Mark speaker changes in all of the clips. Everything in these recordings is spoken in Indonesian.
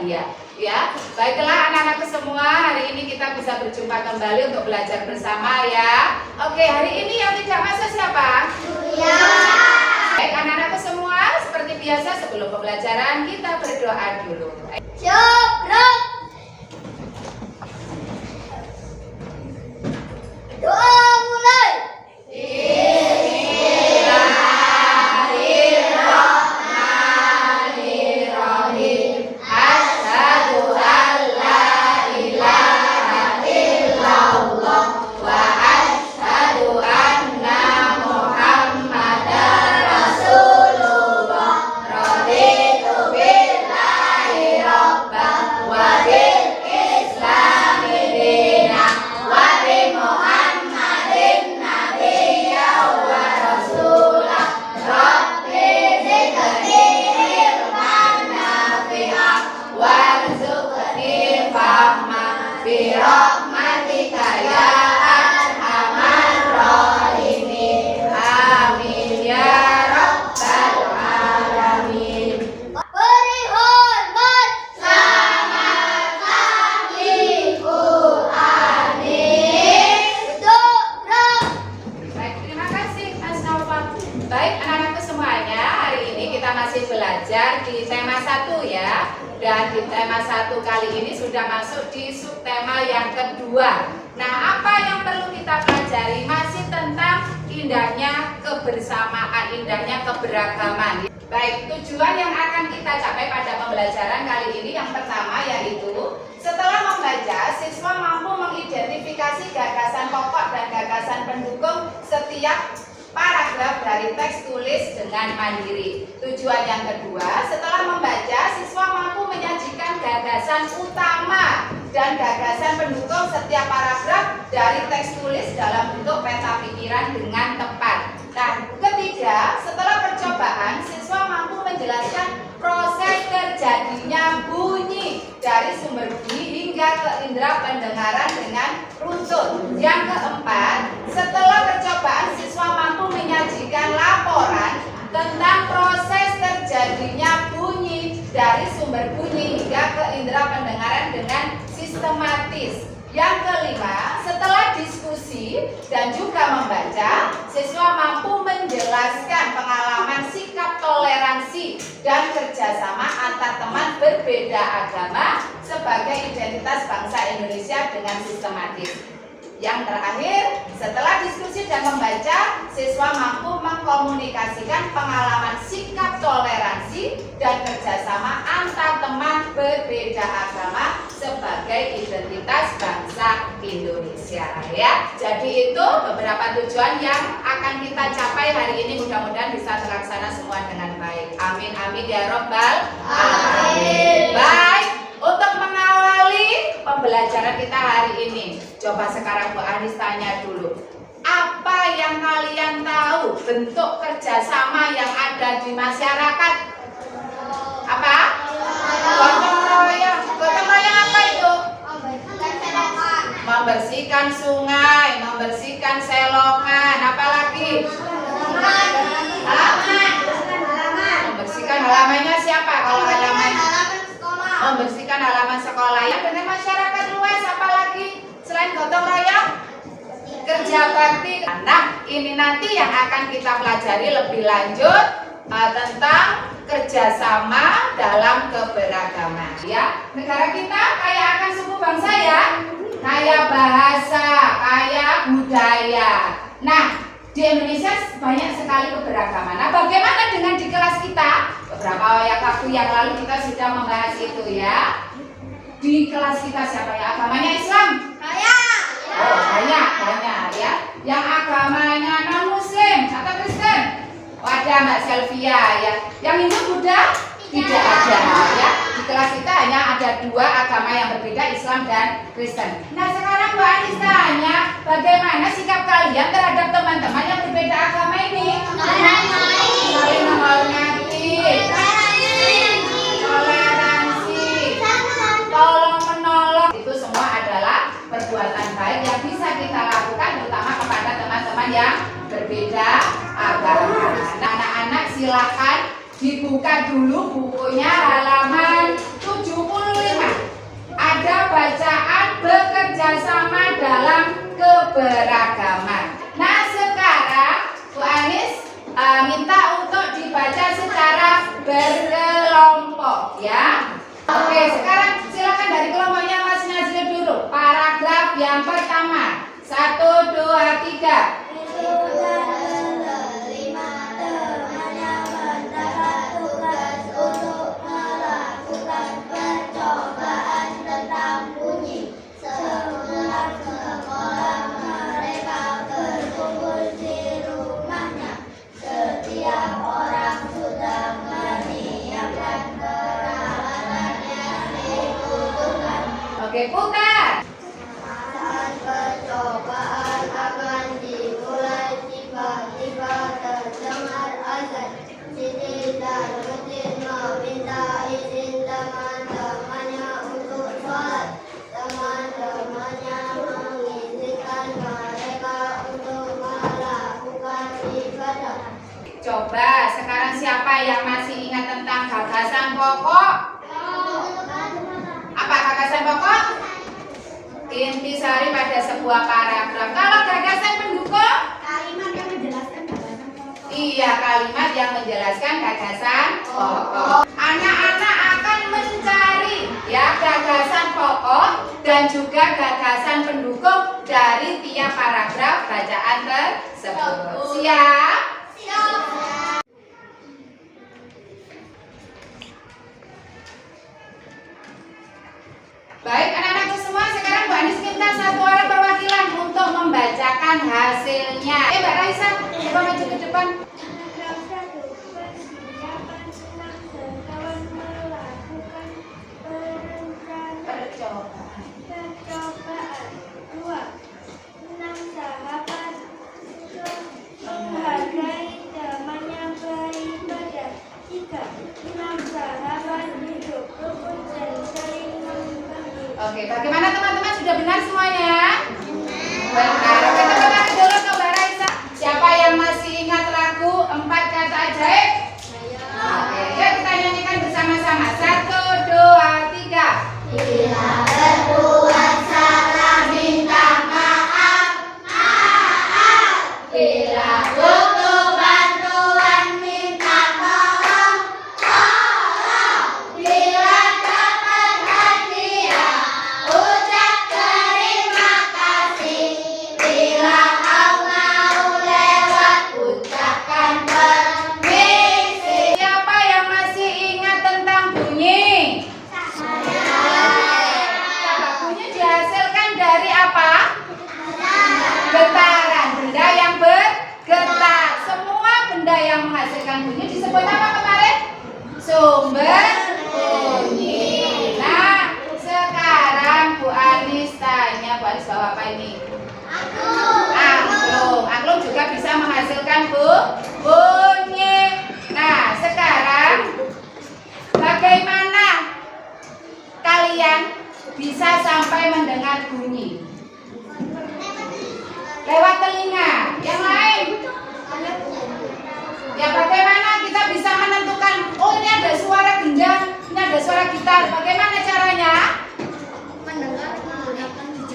Speaker 1: bahagia. Ya, baiklah anak-anakku semua, hari ini kita bisa berjumpa kembali untuk belajar bersama ya. Oke, hari ini yang tidak masuk siapa?
Speaker 2: Ya.
Speaker 1: Baik anak-anakku semua, seperti biasa sebelum pembelajaran kita berdoa dulu.
Speaker 2: Syukur. Doa mulai.
Speaker 1: Bismillahirrahmanirrahim. Asyhadu an la ilaha illallah wa asyhadu anna Muhammadar Rasulullah. Raditu billahi rabban wa bil islami dinan wa bi Muhammadin nabiyyan wa rasulah. Rabbi zidni ilman nafi'an warzuqni fahman bi rahmatika ya arhamar rahimin. Amin ya rabbal alamin.
Speaker 2: Beri hormat. Selamat pagi Bu Ani. Syukur.
Speaker 1: Baik, terima kasih Mas Naufal. Baik anak-anakku semuanya, hari ini kita masih belajar di tema 1 ya. Dan di tema 1 kali ini sudah masuk di subtema yang kedua. Nah, apa yang perlu kita pelajari? Masih tentang indahnya kebersamaan, indahnya keberagaman. Baik, tujuan yang akan kita capai pada pembelajaran kali ini yang pertama yaitu setelah membaca, siswa mampu mengidentifikasi gagasan pokok dan gagasan pendukung setiap paragraf dari teks tulis dengan mandiri. Tujuan yang kedua, setelah membaca, siswa mampu menyajikan gagasan utama dan gagasan pendukung setiap paragraf dari teks tulis dalam bentuk peta pikiran dengan tepat. Nah, ketiga, setelah percobaan, siswa mampu menjelaskan proses terjadinya bunyi dari sumber bunyi hingga ke indera pendengaran dengan runtut. Yang keempat, setelah percobaan, siswa mampu menyajikan laporan tentang proses terjadinya bunyi dari sumber bunyi hingga ke indera pendengaran dengan sistematis. Yang kelima, setelah diskusi dan juga membaca, siswa mampu menjelaskan pengalaman sikap toleransi dan kerjasama antar teman berbeda agama sebagai identitas bangsa Indonesia dengan sistematis. Yang terakhir, setelah diskusi dan membaca, siswa mampu mengkomunikasikan pengalaman sikap toleransi dan kerjasama antar teman berbeda agama sebagai identitas bangsa Indonesia ya. Jadi itu beberapa tujuan yang akan kita capai hari ini, mudah-mudahan bisa terlaksana semua dengan baik. Amin amin ya robbal alamin. Baik, untuk mengawali pembelajaran kita hari ini, coba sekarang Bu Anis tanya dulu, apa yang kalian tahu bentuk kerjasama yang ada di masyarakat? Apa? Gotong royong. Gotong royong apa itu? Membersihkan sungai, membersihkan selokan, apa lagi? Membersihkan halamannya siapa? Kalau halaman membersihkan halaman sekolah ya, dengan masyarakat luas, apa lagi selain gotong royong? Kerja bakti. Nah, ini nanti yang akan kita pelajari lebih lanjut tentang kerjasama dalam keberagaman ya. Negara kita kaya akan suku bangsa ya, kaya bahasa, kaya budaya. Nah, di Indonesia banyak sekali keberagaman. Nah, bagaimana dengan di kelas kita? Beberapa waktu yang lalu kita sudah membahas itu ya. Di kelas kita siapa ya agamanya Islam? Oh, banyak ya. Yang agamanya non Muslim atau Kristen? Oh, ada Mbak Selvia ya. Yang Hindu Buddha? Tidak ada ya. Di kelas kita hanya ada 2 agama yang berbeda, Islam dan Kristen. Nah, sekarang Mbak Anis tanya, bagaimana sikap kalian terhadap teman-teman yang berbeda agama ini? Saling menghormati, toleransi, tolong menolong. Itu semua adalah perbuatan baik yang bisa kita lakukan terutama kepada teman-teman yang berbeda agama. Nah, anak-anak silakan dibuka dulu bukunya halaman 75 ada bacaan bekerja sama dalam keberagaman. Nah, sekarang Bu Anis minta untuk dibaca secara berkelompok ya. Oke, sekarang silakan dari kelompoknya Mas Nazril dulu. Paragraf yang pertama. 1, 2, 3. Oke, putar.
Speaker 2: Saat percobaan akan dimulai, tiba-tiba terdengar azan. Siti dan Yudin meminta izin teman-temannya untuk sholat. Teman-temannya mengizinkan mereka untuk melakukan ibadah.
Speaker 1: Coba sekarang siapa yang masih ingat tentang gagasan pokok? Apa gagasan pokok? Intisari pada sebuah paragraf. Kalau gagasan pendukung?
Speaker 2: Kalimat yang menjelaskan gagasan pokok.
Speaker 1: Iya, kalimat yang menjelaskan gagasan pokok. Anak-anak akan mencari ya gagasan pokok dan juga gagasan pendukung dari tiap paragraf bacaan tersebut. Siap? Baik, anak-anakku semua, sekarang Bu Anis minta satu orang perwakilan untuk membacakan hasilnya. Mbak Raisa, coba maju ke depan.
Speaker 2: Paragraf 1. Persiapan senang sekawan melakukan
Speaker 1: Percobaan.
Speaker 2: percobaan. 2. 6 sahabat menghargai temannya beribadah. 3. 6 sahabat hidup rukun dan saling membagi.
Speaker 1: Oke, bagaimana teman-teman, sudah benar semuanya? Benar. Oke, teman-teman dulu ke Mbak Raisa. Siapa yang masih ingat lagu 4 kata ajaib? Oke, yuk kita nyanyikan bersama-sama. 1, 2, 3.
Speaker 2: Bila berbuat salah minta maaf, maaf. Bila butuh bantuan minta tolong, tolong. Bila dapat hadiah ucap terima kasih. Bila kau mau lewat ucapkan permisi.
Speaker 1: Siapa yang masih ingat tentang bunyi? Bunyi dihasilkan dari apa? Getaran. Benda yang bergetar. Semua benda yang menghasilkan bunyi disebut apa kemarin? Sumber bunyi. Nah, sekarang Bu Anis tanya, Bu Anis bawa apa ini? Angklung. Angklung juga bisa menghasilkan bunyi. Nah, sekarang bagaimana kalian bisa sampai mendengar bunyi? Lewat telinga. Yang lain? Ya, bagaimana kita bisa menentukan, oh ini ada suara gendang, ini ada suara gitar. Bagaimana caranya?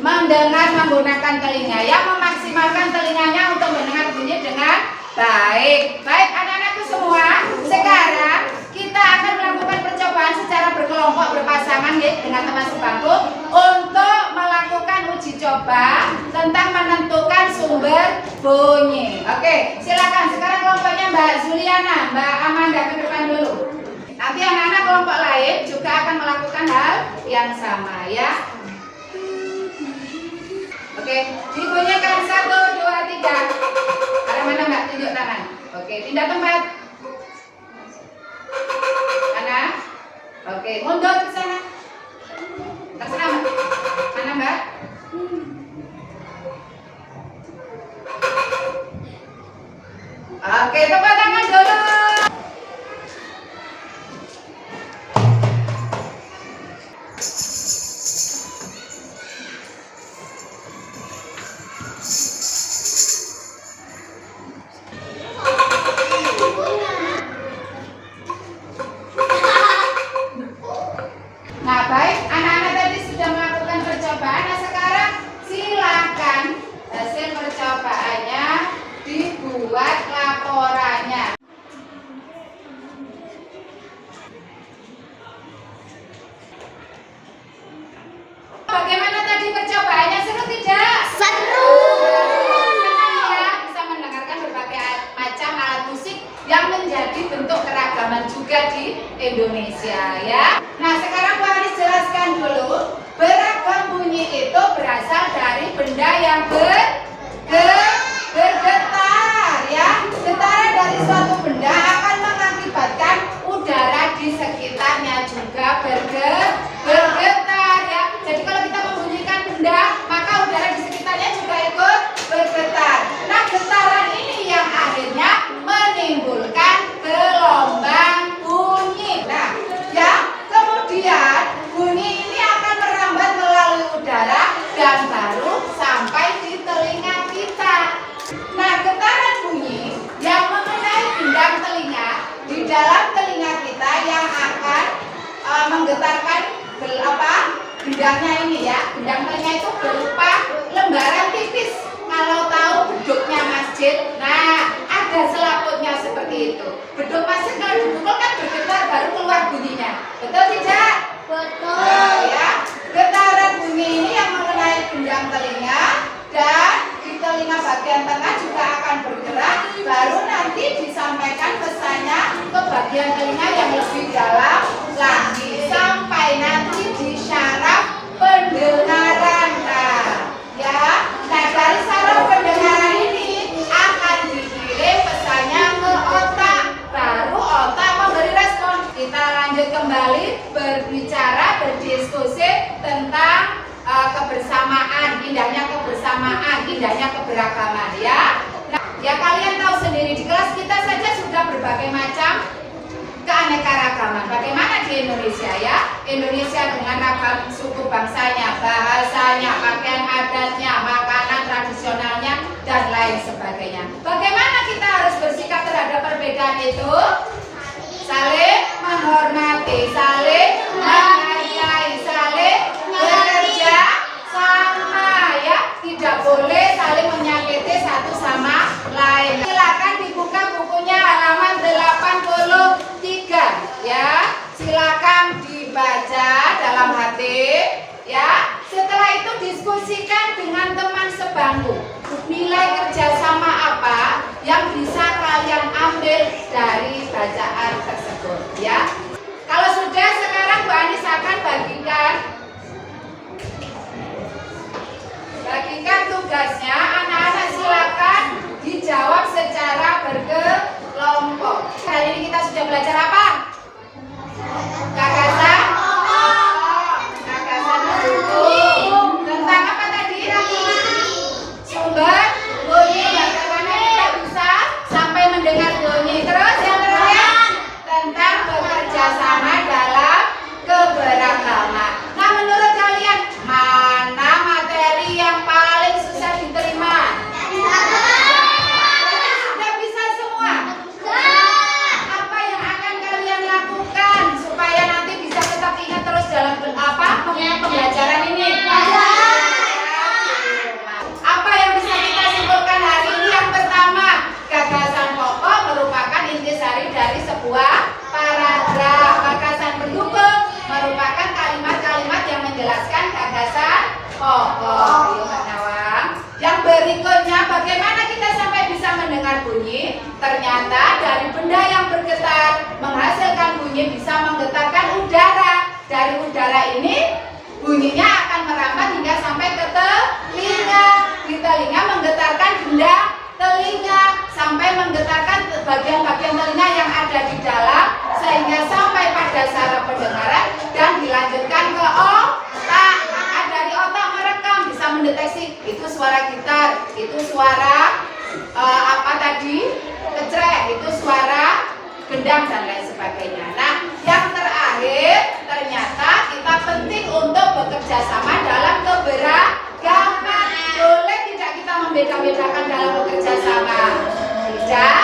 Speaker 1: Mendengar menggunakan telinga, yang memaksimalkan telinganya untuk mendengar bunyi dengan baik. Baik, anak-anakku semua, sekarang kita akan melakukan percobaan secara berkelompok berpasangan ya, dengan teman sebangku untuk melakukan uji coba tentang menentukan sumber bunyi. Oke, silakan sekarang kelompoknya Mbak Zuliana, Mbak Amanda ke depan dulu. Nanti anak-anak kelompok lain juga akan melakukan hal yang sama ya. Oke, dibunyikan 1, 2, 3. Arah mana Mbak? Tunjuk tangan. Oke, pindah tempat. Mana? Oke, mundur ke sana. Terserah Mbak. Mana Mbak? Oke, tepuk tangan dulu. Nah, baik, anak-anak tadi sudah menjadi bentuk keragaman juga di Indonesia ya. Nah sekarang Bu Anis jelaskan dulu, beragam bunyi itu berasal dari benda yang bergetar ya. Getaran dari suatu benda akan mengakibatkan udara di sekitarnya juga bergetar ya. Jadi kalau kita membunyikan benda, maka udara di sekitarnya juga ikut bergetar. Nah getaran ini yang akhirnya menimbulkan gelombang bunyi. Nah ya, kemudian bunyi ini akan merambat melalui udara dan baru sampai di telinga kita. Nah getaran bunyi yang mengenai gendang telinga di dalam telinga kita yang akan menggetarkan gendangnya ini ya. Gendang telinga itu berupa lembaran tipis. Kalau tahu beduknya masjid, nah ada selaputnya seperti itu. Beduk masjid kalau dipukul kan bergetar baru keluar bunyinya. Betul tidak?
Speaker 2: Betul.
Speaker 1: Ya. Getaran bunyi ini yang mengenai gendang telinga dan di telinga bagian tengah juga akan bergerak, baru nanti disampaikan pesannya ke bagian telinga yang lebih dalam lagi sampai nanti di syaraf pendengaran. Nah dari saraf pendengaran ini akan dikirim pesannya ke otak, baru otak memberi respon. Kita lanjut kembali berbicara, berdiskusi tentang kebersamaan, indahnya kebersamaan, indahnya keberagaman ya. Nah, ya kalian tahu sendiri di kelas kita saja sudah berbagai macam keanekaragaman. Bagaimana di Indonesia ya? Indonesia dengan ragam suku bangsanya, bahasanya, pakaian adatnya, makanan tradisionalnya dan lain sebagainya. Bagaimana kita harus bersikap terhadap perbedaan itu? Saling menghormati, saling menghargai, saling bekerja sama ya. Tidak boleh saling menyakiti satu sama lain. Silakan dibuka bukunya halaman 83 ya. Silakan dibaca dalam hati ya. Setelah itu diskusikan dengan teman sebangku. Nilai kerjasama apa yang bisa kalian ambil dari bacaan tersebut ya. Kalau sudah, sekarang Bu Anis akan bagikan tugasnya. Anak-anak silakan dijawab secara berkelompok. Hari ini kita sudah belajar apa? Gagasan buku. Tentang apa tadi? Sumber bunyi. Bagaimana kita bisa sampai mendengar bunyi. Terus yang terakhir tentang bekerja sama dalam keberagaman. Nah menurut kalian mana materi yang paling susah diterima? Sudah bisa semua? Apa yang akan kalian lakukan supaya nanti bisa tetap ingat terus dalam pembelajaran ini? Apa yang bisa kita simpulkan hari ini? Yang pertama, gagasan pokok merupakan intisari dari sebuah paragraf. Gagasan pendukung merupakan kalimat-kalimat yang menjelaskan gagasan pokok. Ayo Mbak Nawang. Yang berikutnya, bagaimana kita sampai bisa mendengar bunyi? Ternyata dari benda yang bergetar menghasilkan bunyi bisa menggetarkan udara. Dari udara ini bunyinya akan merambat hingga sampai ke telinga. Di telinga menggetarkan benda telinga sampai menggetarkan bagian-bagian telinga yang ada di dalam sehingga sampai pada saraf pendengaran dan dilanjutkan ke otak. Maka dari otak merekam, bisa mendeteksi itu suara gitar, itu suara kecrek, itu suara gendang dan lain sebagainya. Nah, yang terakhir ternyata kita penting untuk bekerja sama dalam keberagaman. Boleh tidak kita membeda-bedakan dalam bekerja sama? Tidak.